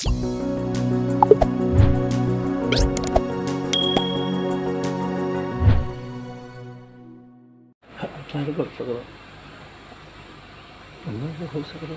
Try to go for the. I'm not going to go.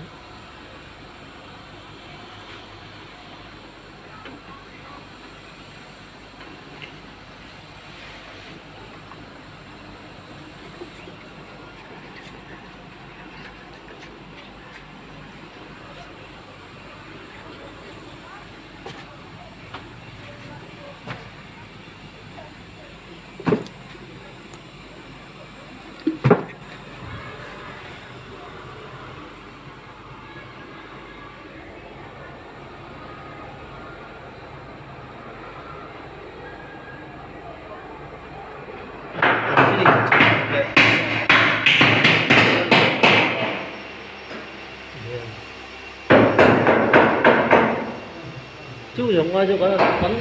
Chú dùng ngoài cho cái là bắn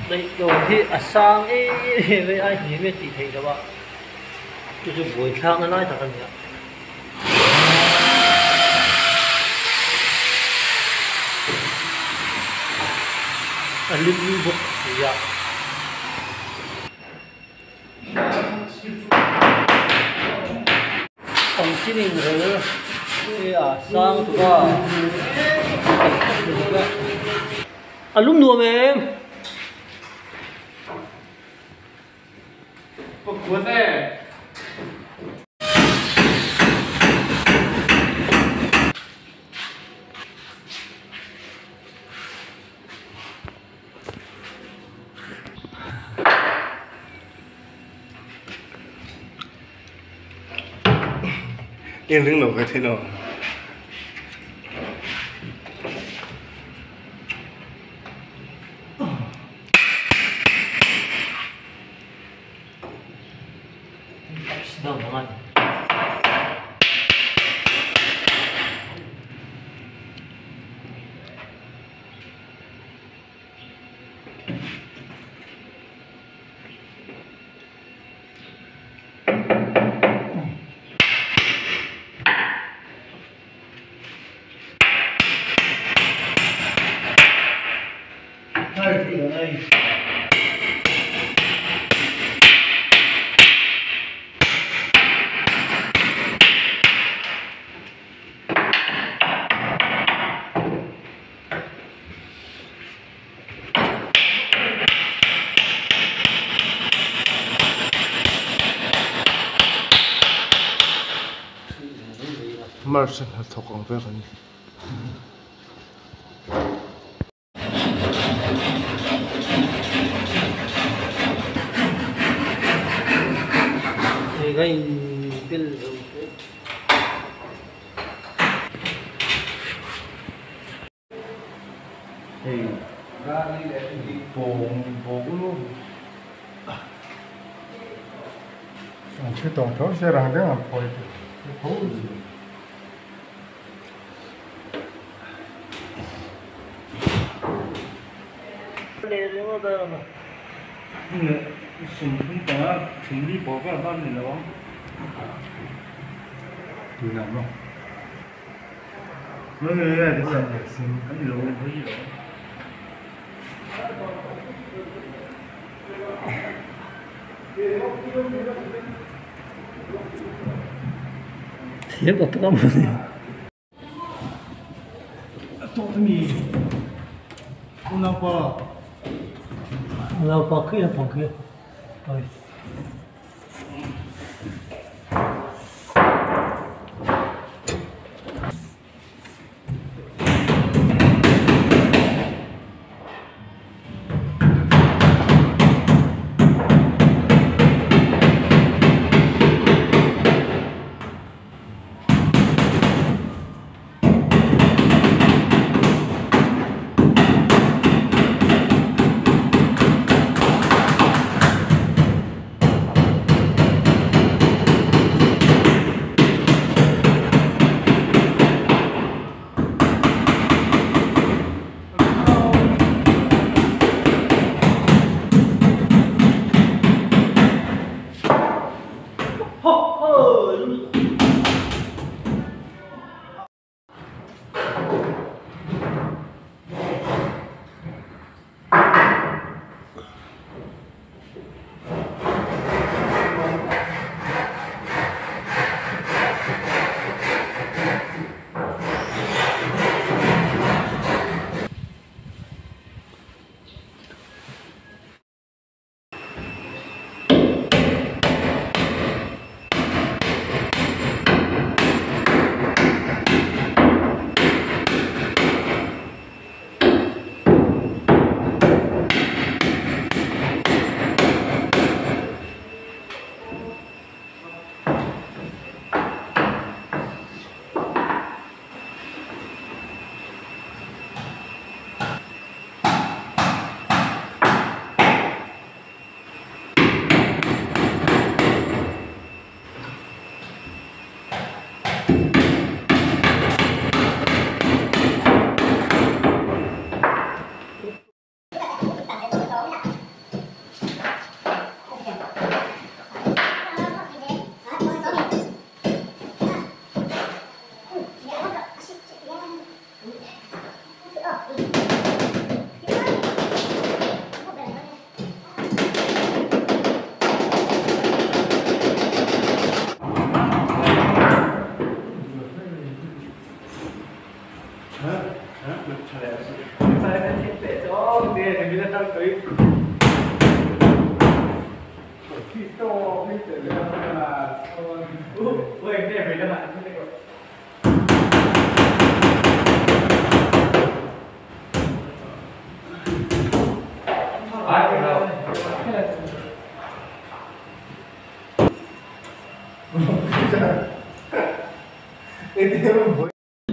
đây dùng thì sang ấy với ai thì biết chỉ thấy đó bạn chú dùng buổi sang nó nói thật là linh như vực thì vậy còn xin rồi sang tụi lúc nuông em cuốn đây yên đứng nổi cái thế nào đâu ngon đây thì ở đây Martin hat doch auch während. cái pin thì ra đi để buồn luôn. chứ tổng thống sẽ rằng đấy là phải thấu gì súng không có súng đi bỏ vào ban này nó thì làm không mấy người này thì sao anh lùi cái gì đó thiếp vào cái gì tốt mi không nào vào kia là phòng kia rồi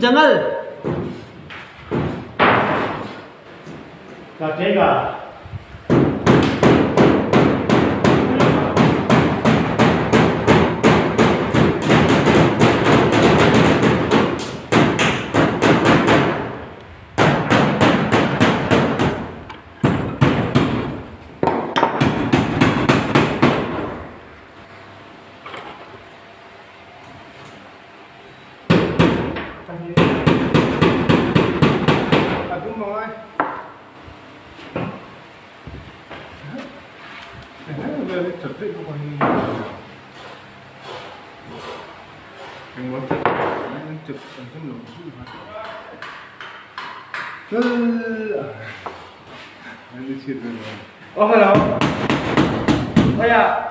जंगल काटेगा đúng rồi. Về chuẩn bị của mình. Đừng có chụp, đừng chụp thành cái lồng chữ mà. Anh đi chết rồi. Oh hello. Ôi à.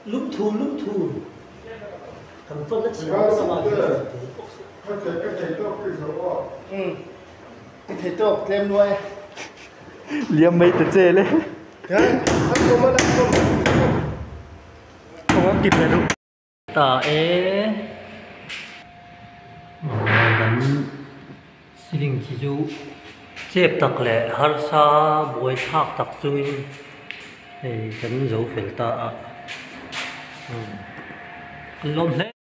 lúng thù thành phân nó chỉ có sao mà cái thầy tốt em nuôi liam mấy tờ chê lên không có kịp này đâu ta é đánh xí linh chỉ chú chép tắc lệ har sa bồi thác tắc chui thì đánh dấu phiền ta lom lệ